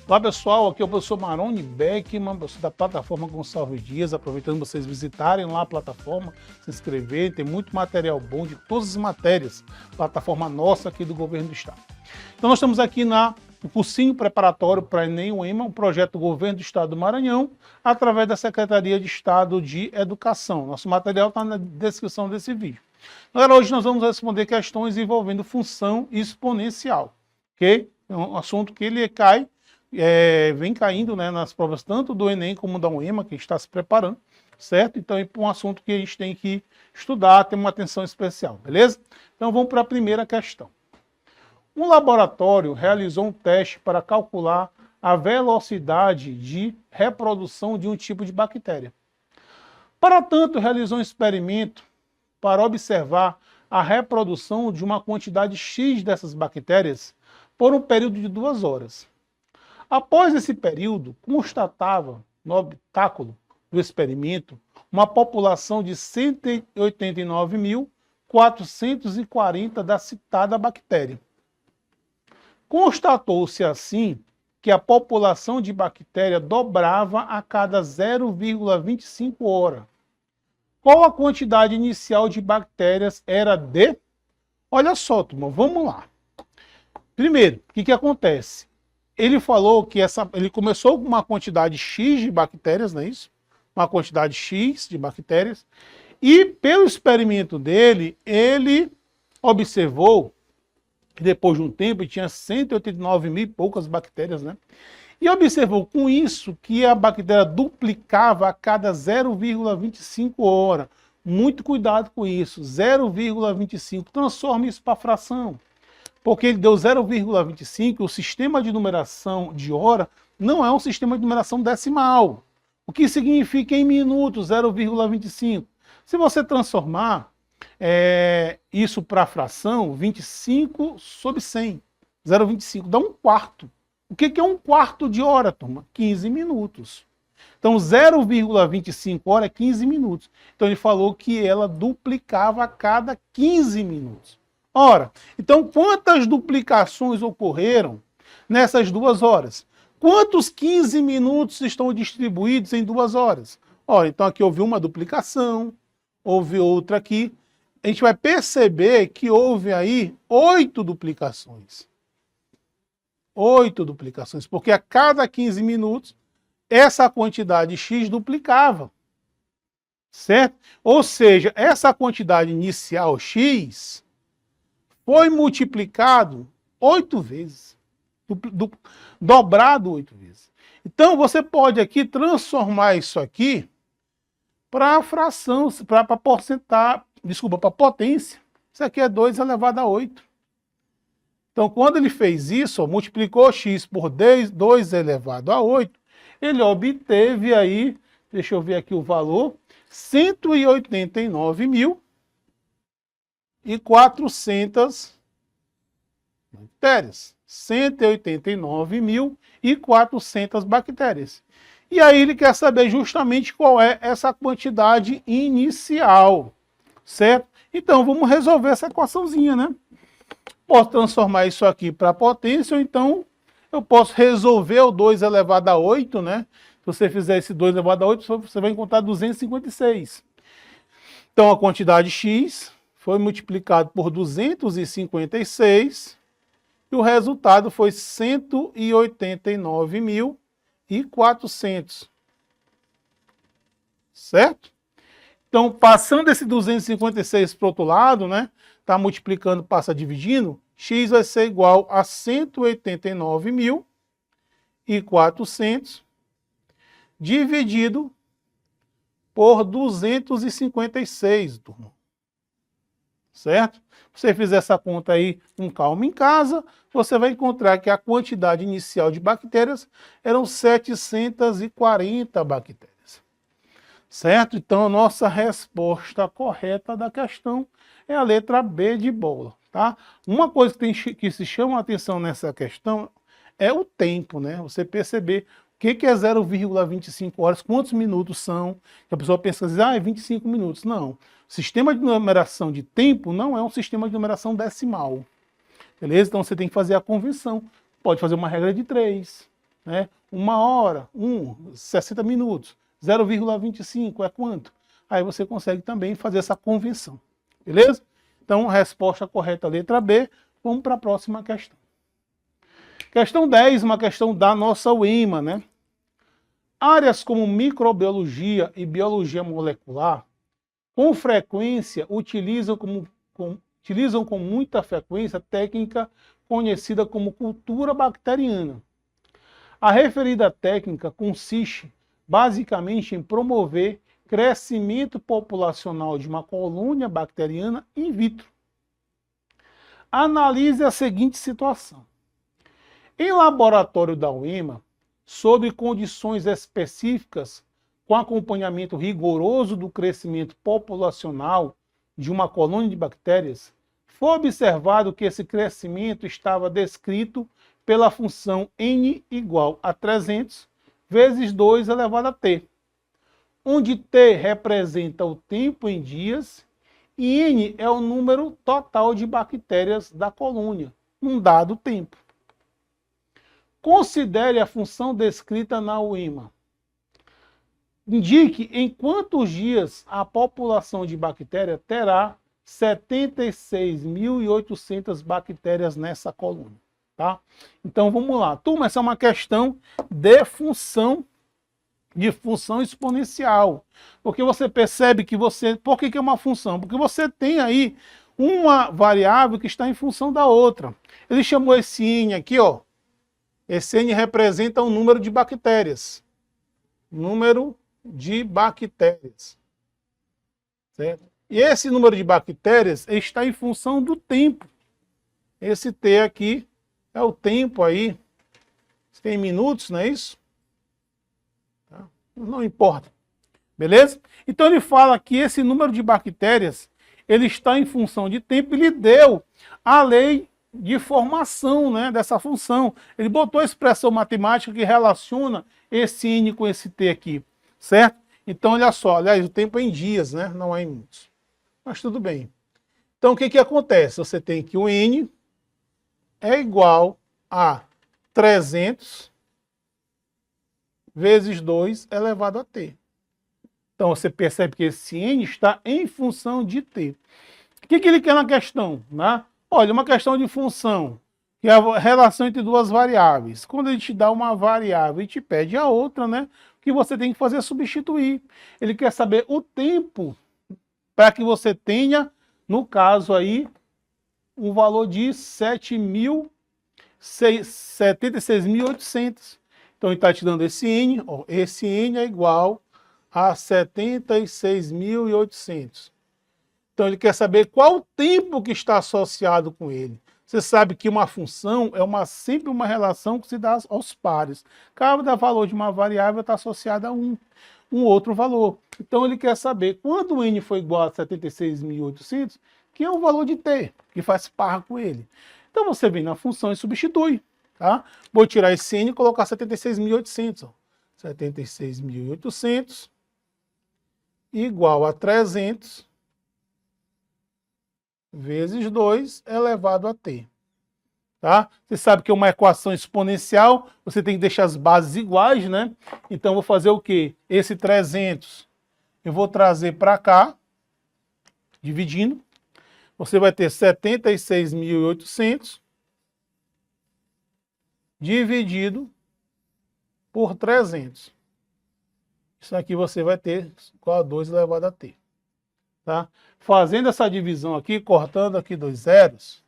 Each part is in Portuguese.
Olá pessoal, aqui é o professor Maroni Beckman, professor da plataforma Gonçalves Dias, aproveitando vocês visitarem lá a plataforma, se inscreverem, tem muito material bom de todas as matérias, plataforma nossa aqui do Governo do Estado. Então nós estamos aqui no cursinho preparatório para Enem UEMA, um projeto do Governo do Estado do Maranhão, através da Secretaria de Estado de Educação. Nosso material está na descrição desse vídeo. Agora hoje nós vamos responder questões envolvendo função exponencial, ok? É um assunto que ele cai, vem caindo, né, nas provas tanto do Enem como da UEMA, que está se preparando, certo? Então é um assunto que a gente tem que estudar, ter uma atenção especial, beleza? Então vamos para a primeira questão. Um laboratório realizou um teste para calcular a velocidade de reprodução de um tipo de bactéria. Para tanto, realizou um experimento para observar a reprodução de uma quantidade X dessas bactérias por um período de 2 horas. Após esse período, constatava no habitáculo do experimento uma população de 189.440 da citada bactéria. Constatou-se assim que a população de bactéria dobrava a cada 0,25 hora. Qual a quantidade inicial de bactérias era de? Olha só, turma, vamos lá. Primeiro, o que acontece? Ele falou que ele começou com uma quantidade X de bactérias, não é isso? Uma quantidade X de bactérias. E pelo experimento dele, ele observou que depois de um tempo ele tinha 189 mil e poucas bactérias, né? E observou com isso que a bactéria duplicava a cada 0,25 hora. Muito cuidado com isso, 0,25. Transforme isso para fração. Porque ele deu 0,25, o sistema de numeração de hora não é um sistema de numeração decimal. O que significa em minutos 0,25? Se você transformar isso para a fração, 25 sobre 100, 0,25 dá 1/4. O que é 1/4 de hora, turma? 15 minutos. Então 0,25 hora é 15 minutos. Então ele falou que ela duplicava a cada 15 minutos. Ora, então quantas duplicações ocorreram nessas 2 horas? Quantos 15 minutos estão distribuídos em 2 horas? Ora, então aqui houve uma duplicação, houve outra aqui. A gente vai perceber que houve aí 8 duplicações. 8 duplicações, porque a cada 15 minutos essa quantidade X duplicava. Certo? Ou seja, essa quantidade inicial X foi multiplicado 8 vezes, dobrado 8 vezes. Então você pode aqui transformar isso aqui para fração, para porcentagem, desculpa, para potência. Isso aqui é 2 elevado a 8. Então quando ele fez isso, ó, multiplicou x por 2 elevado a 8, ele obteve aí, deixa eu ver aqui o valor, 189.400 bactérias. 189.400 bactérias. E aí ele quer saber justamente qual é essa quantidade inicial, certo? Então vamos resolver essa equaçãozinha, né? Posso transformar isso aqui para potência, ou então eu posso resolver o 2 elevado a 8, né? Se você fizer esse 2 elevado a 8, você vai encontrar 256. Então a quantidade X foi multiplicado por 256 e o resultado foi 189.400. Certo? Então, passando esse 256 para o outro lado, né? Está multiplicando, passa dividindo, x vai ser igual a 189.400 dividido por 256, turma. Certo? Se você fizer essa conta aí com calma em casa, você vai encontrar que a quantidade inicial de bactérias eram 740 bactérias. Certo? Então, a nossa resposta correta da questão é a letra B de bola, tá? Uma coisa que se chama a atenção nessa questão é o tempo, né? Você perceber o que é 0,25 horas, quantos minutos são. A pessoa pensa assim, é 25 minutos. Não. O sistema de numeração de tempo não é um sistema de numeração decimal. Beleza? Então você tem que fazer a conversão. Pode fazer uma regra de 3. né? 1 hora, 60 minutos, 0,25 é quanto? Aí você consegue também fazer essa conversão, beleza? Então, a resposta correta, letra B. Vamos para a próxima questão. Questão 10, uma questão da nossa UEMA, né? Áreas como microbiologia e biologia molecular, com frequência, utilizam com muita frequência a técnica conhecida como cultura bacteriana. A referida técnica consiste basicamente em promover crescimento populacional de uma colônia bacteriana in vitro. Analise a seguinte situação. Em laboratório da UEMA, sob condições específicas, com acompanhamento rigoroso do crescimento populacional de uma colônia de bactérias, foi observado que esse crescimento estava descrito pela função n igual a 300 vezes 2 elevado a t, onde t representa o tempo em dias e n é o número total de bactérias da colônia, num dado tempo. Considere a função descrita na UEMA. Indique em quantos dias a população de bactéria terá 76.800 bactérias nessa colônia. Tá? Então vamos lá. Turma, essa é uma questão de função exponencial. Porque você percebe que você... Por que é uma função? Porque você tem aí uma variável que está em função da outra. Ele chamou esse n aqui, ó. Esse n representa o número de bactérias. Número de bactérias. Certo? E esse número de bactérias está em função do tempo. Esse t aqui é o tempo aí. Tem minutos, não é isso? Tá? Não importa. Beleza? Então ele fala que esse número de bactérias ele está em função de tempo e lhe deu a lei de formação, né, dessa função. Ele botou a expressão matemática que relaciona esse n com esse t aqui, certo? Então, olha só, aliás, o tempo é em dias, né, não é em minutos. Mas tudo bem. Então, o que que acontece? Você tem que o n é igual a 300 vezes 2 elevado a t. Então, você percebe que esse n está em função de t. O que que ele quer na questão, né? Olha, uma questão de função, que é a relação entre duas variáveis. Quando ele te dá uma variável e te pede a outra, né? O que você tem que fazer é substituir. Ele quer saber o tempo para que você tenha, no caso aí, um valor de 76.800. Então ele está te dando esse n, ó, esse n é igual a 76.800. Então ele quer saber qual o tempo que está associado com ele. Você sabe que uma função é sempre uma relação que se dá aos pares. Cada valor de uma variável está associado a um outro valor. Então ele quer saber quando o n for igual a 76.800, que é o valor de t, que faz par com ele. Então você vem na função e substitui. Tá? Vou tirar esse n e colocar 76.800. 76.800 igual a 300 vezes 2 elevado a t. Tá? Você sabe que é uma equação exponencial, você tem que deixar as bases iguais, né? Então, eu vou fazer o quê? Esse 300 eu vou trazer para cá, dividindo. Você vai ter 76.800 dividido por 300. Isso aqui você vai ter igual a 2 elevado a t. Tá? Fazendo essa divisão aqui, cortando aqui 2 zeros,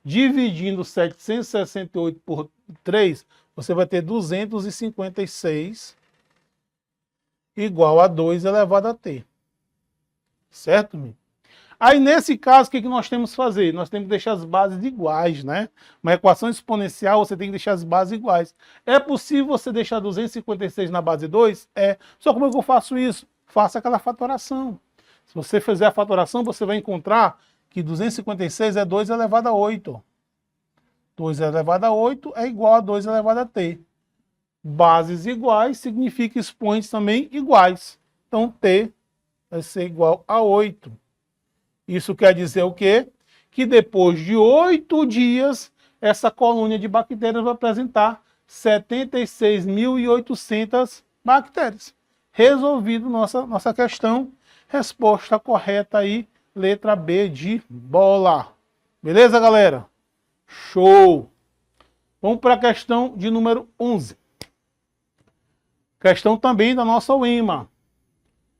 dividindo 768 por 3, você vai ter 256 igual a 2 elevado a t. Certo, Mi? Aí, nesse caso, o que nós temos que fazer? Nós temos que deixar as bases iguais, né? Uma equação exponencial, você tem que deixar as bases iguais. É possível você deixar 256 na base 2? É. Só como é que eu faço isso? Faça aquela fatoração. Se você fizer a fatoração, você vai encontrar que 256 é 2 elevado a 8. 2 elevado a 8 é igual a 2 elevado a t. Bases iguais significa expoentes também iguais. Então, t vai ser igual a 8. Isso quer dizer o quê? Que depois de 8 dias, essa colônia de bactérias vai apresentar 76.800 bactérias. Resolvido nossa questão. Resposta correta aí, letra B de bola. Beleza, galera? Show! Vamos para a questão de número 11. Questão também da nossa UEMA.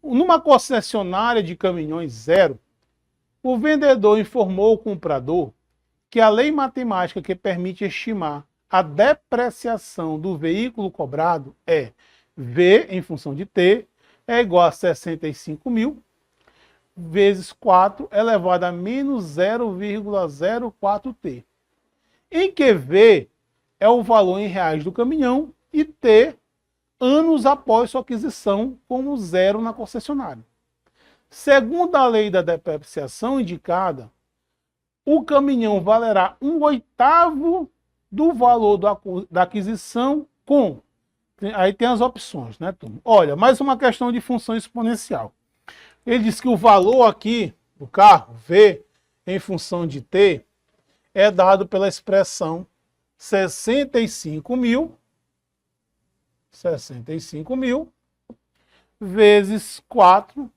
Numa concessionária de caminhões zero, o vendedor informou o comprador que a lei matemática que permite estimar a depreciação do veículo cobrado é V em função de T é igual a 65.000 vezes 4 elevado a menos 0,04T, em que V é o valor em reais do caminhão e T anos após sua aquisição como zero na concessionária. Segundo a lei da depreciação indicada, o caminhão valerá 1/8 do valor da aquisição com... Aí tem as opções, né, turma? Olha, mais uma questão de função exponencial. Ele diz que o valor aqui do carro, V, em função de T, é dado pela expressão 65.000 vezes 4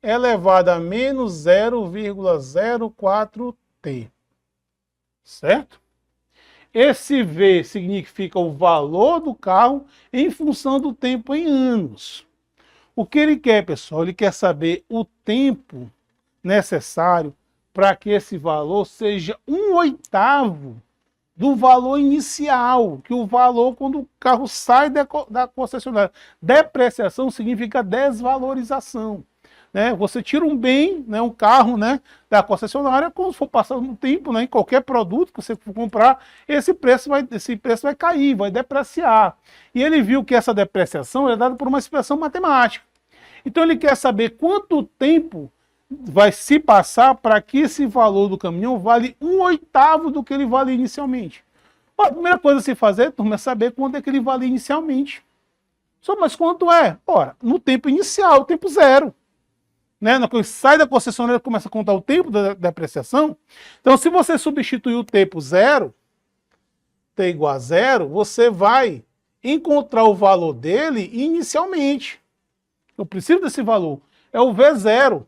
elevado a menos 0,04T. Certo? Esse V significa o valor do carro em função do tempo em anos. O que ele quer, pessoal? Ele quer saber o tempo necessário para que esse valor seja 1/8 do valor inicial, que o valor quando o carro sai da concessionária. Depreciação significa desvalorização. Né? Você tira um bem, né, um carro, né, da concessionária, quando for passando no tempo, né, em qualquer produto que você for comprar, esse preço vai cair, vai depreciar. E ele viu que essa depreciação é dada por uma expressão matemática. Então ele quer saber quanto tempo vai se passar para que esse valor do caminhão vale 1/8 do que ele vale inicialmente. A primeira coisa a se fazer, turma, é saber quanto é que ele vale inicialmente. Só, mas quanto é? Ora, no tempo inicial, tempo zero. Né? Quando sai da concessionária, começa a contar o tempo da depreciação. Então, se você substituir o tempo zero, T igual a zero, você vai encontrar o valor dele inicialmente. Eu preciso desse valor. É o V0.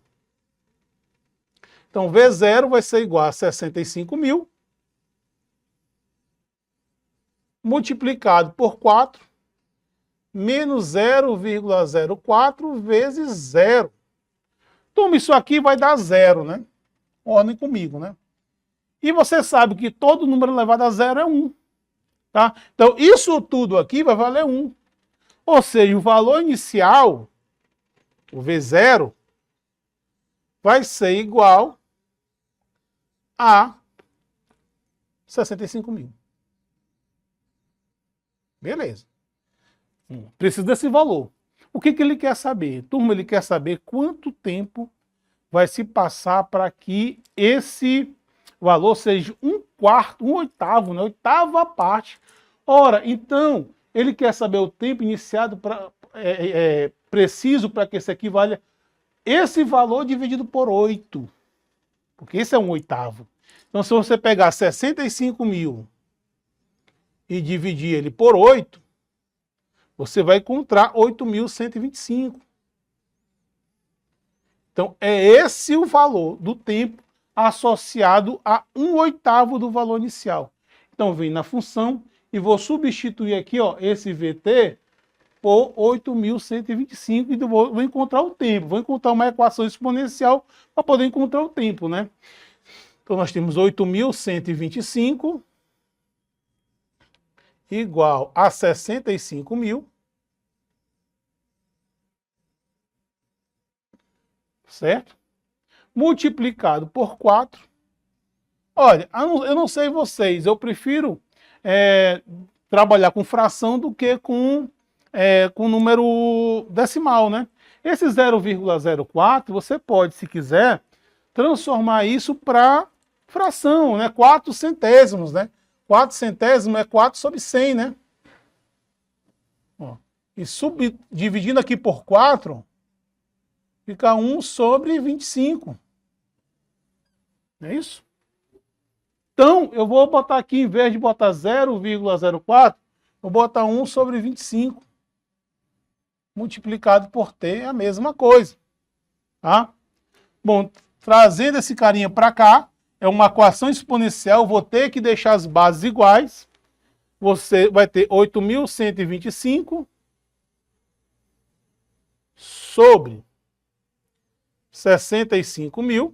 Então, V0 vai ser igual a 65.000 multiplicado por 4 menos 0,04 vezes 0. Então, isso aqui vai dar zero, né? Ordem comigo, né? E você sabe que todo número elevado a zero é 1. Tá? Então, isso tudo aqui vai valer 1. Ou seja, o valor inicial, o V0, vai ser igual a 65.000. Beleza. Precisa desse valor. O que ele quer saber? Turma, ele quer saber quanto tempo vai se passar para que esse valor seja 1/4, 1/8, né? 8ª parte. Ora, então, ele quer saber o tempo iniciado preciso para que esse aqui valha esse valor dividido por 8. Porque esse é 1/8. Então, se você pegar 65.000 e dividir ele por 8, você vai encontrar 8.125. Então, é esse o valor do tempo associado a 1/8 do valor inicial. Então, vem na função e vou substituir aqui, ó, esse VT por 8.125 e vou encontrar o tempo. Vou encontrar uma equação exponencial para poder encontrar o tempo, né? Então, nós temos 8.125 igual a 65.000, certo? Multiplicado por 4. Olha, eu não sei vocês, eu prefiro trabalhar com fração do que com número decimal, né? Esse 0,04, você pode, se quiser, transformar isso para fração, né? 4 centésimos, né? 4 centésimos é 4 sobre 100, né? Ó, e dividindo aqui por 4, fica 1 sobre 25. Não é isso? Então, eu vou botar aqui, em vez de botar 0,04, Vou botar 1 sobre 25 multiplicado por t é a mesma coisa. Tá? Bom, trazendo esse carinha para cá, é uma equação exponencial, vou ter que deixar as bases iguais. Você vai ter 8.125 sobre 65.000.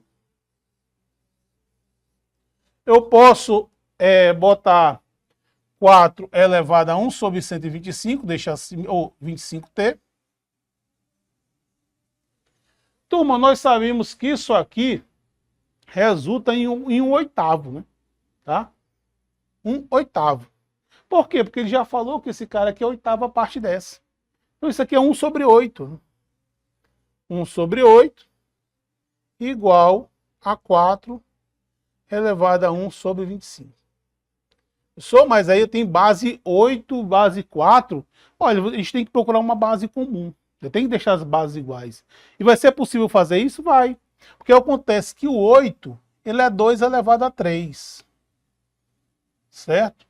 Eu posso botar 4 elevado a 1 sobre 125, deixar assim, ou 25t. Turma, nós sabemos que isso aqui resulta em um oitavo, né? Tá? 1/8. Por quê? Porque ele já falou que esse cara aqui é a oitava parte dessa. Então isso aqui é 1 sobre 8. Né? 1 sobre 8 igual a 4 elevado a 1 sobre 25. Mas aí eu tenho base 8, base 4. Olha, a gente tem que procurar uma base comum. Eu tenho que deixar as bases iguais. E vai ser possível fazer isso? Vai. Porque acontece que o 8, ele é 2 elevado a 3. Certo?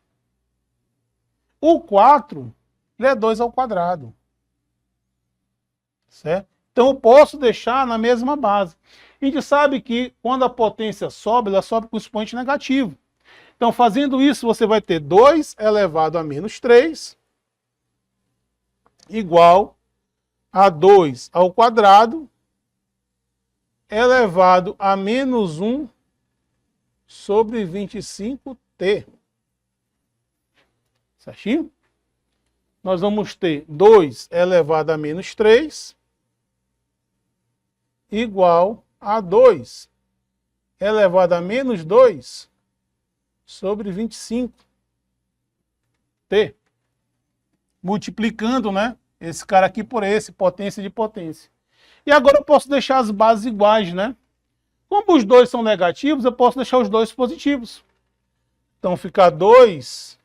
O 4, ele é 2 ao quadrado. Certo? Então eu posso deixar na mesma base. A gente sabe que quando a potência sobe, ela sobe com expoente negativo. Então fazendo isso, você vai ter 2 elevado a menos 3 igual a 2 ao quadrado elevado a menos 1 sobre 25t. Certinho? Nós vamos ter 2 elevado a menos 3 igual a 2 elevado a menos 2 sobre 25t. Multiplicando, né? Esse cara aqui por esse, potência de potência. E agora eu posso deixar as bases iguais, né? Como os dois são negativos, eu posso deixar os dois positivos. Então fica 2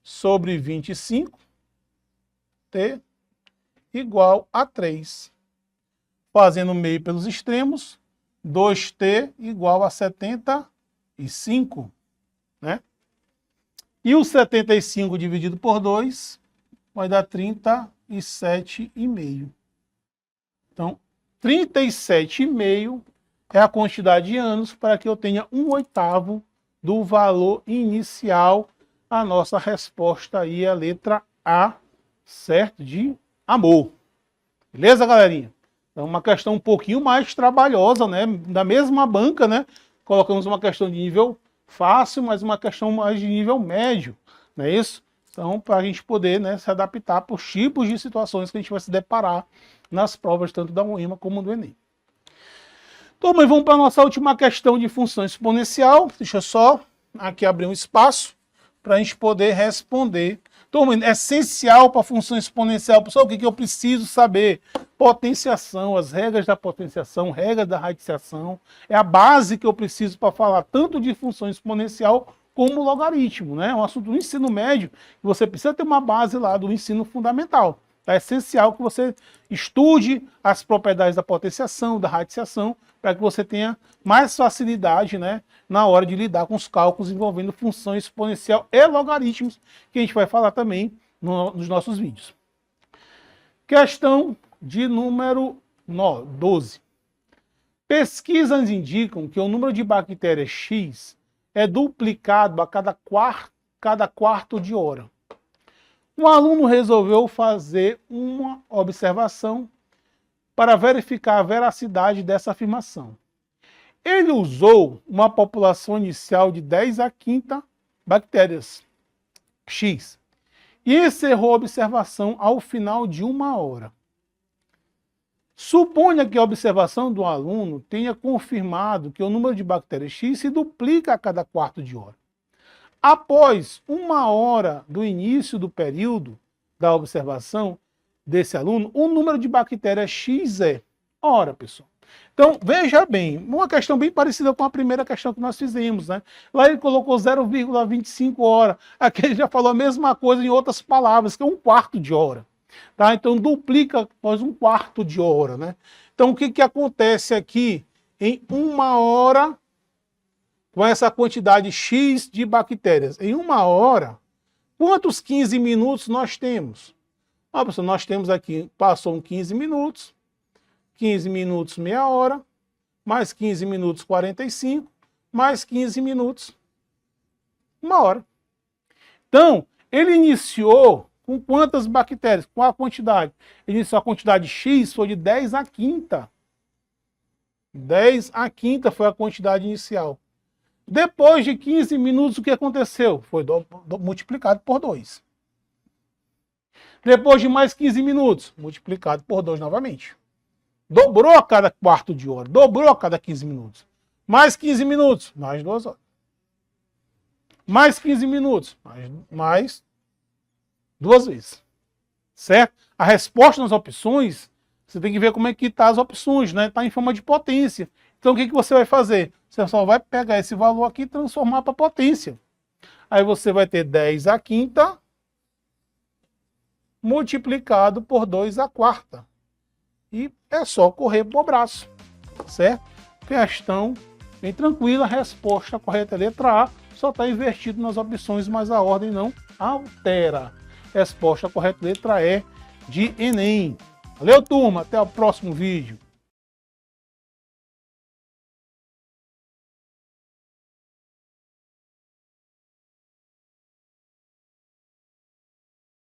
sobre 25t igual a 3. Fazendo meio pelos extremos, 2t igual a 75, né? E o 75 dividido por 2 vai dar 37,5. Então, 37,5 é a quantidade de anos para que eu tenha 1/8 do valor inicial. A nossa resposta aí é a letra A, certo? De amor. Beleza, galerinha? Então, uma questão um pouquinho mais trabalhosa, né? Da mesma banca, né? Colocamos uma questão de nível fácil, mas uma questão mais de nível médio, não é isso? Então, para a gente poder, né, se adaptar para os tipos de situações que a gente vai se deparar nas provas, tanto da UEMA como do Enem. Então, mas vamos para a nossa última questão de função exponencial. Deixa eu só aqui abrir um espaço para a gente poder responder. Então, é essencial para a função exponencial. Pessoal, o que eu preciso saber? Potenciação, as regras da potenciação, regras da radiciação. É a base que eu preciso para falar tanto de função exponencial como logaritmo, né? É um assunto do ensino médio, que você precisa ter uma base lá do ensino fundamental. É essencial que você estude as propriedades da potenciação, da radiciação, para que você tenha mais facilidade, né, na hora de lidar com os cálculos envolvendo função exponencial e logaritmos, que a gente vai falar também nos nossos vídeos. Questão de número 12. Pesquisas indicam que o número de bactérias X é duplicado a cada quarto de hora. Um aluno resolveu fazer uma observação para verificar a veracidade dessa afirmação. Ele usou uma população inicial de 10 a 15 bactérias X e encerrou a observação ao final de 1 hora. Suponha que a observação do aluno tenha confirmado que o número de bactérias X se duplica a cada quarto de hora. Após 1 hora do início do período da observação desse aluno, o número de bactérias X é... Ora, pessoal. Então, veja bem, uma questão bem parecida com a primeira questão que nós fizemos, né? Lá ele colocou 0,25 hora. Aqui ele já falou a mesma coisa em outras palavras, que é 1/4 de hora. Tá? Então, duplica após 1/4 de hora, né? Então, o que acontece aqui? Em 1 hora, com essa quantidade X de bactérias, em 1 hora, Quantos 15 minutos nós temos? Ó, pessoal, nós temos aqui, passou 15 minutos, meia hora, mais 15 minutos 45, mais 15 minutos, 1 hora. Então, ele iniciou com quantas bactérias? Qual a quantidade? Ele iniciou a quantidade X, foi de 10 à quinta. 10 à quinta foi a quantidade inicial. Depois de 15 minutos, o que aconteceu? Foi multiplicado por 2. Depois de mais 15 minutos, multiplicado por 2 novamente. Dobrou a cada quarto de hora, dobrou a cada 15 minutos. Mais 15 minutos, mais 2 horas. Mais 15 minutos, mais 2 vezes. Certo? A resposta nas opções, você tem que ver como é que está as opções, né? Está em forma de potência. Então o que você vai fazer? Você só vai pegar esse valor aqui e transformar para potência. Aí você vai ter 10 à quinta multiplicado por 2 à quarta. E é só correr para o braço, certo? Questão bem tranquila, a resposta correta é a letra A, só está invertido nas opções, mas a ordem não altera. Resposta correta, letra E de Enem. Valeu, turma, até o próximo vídeo.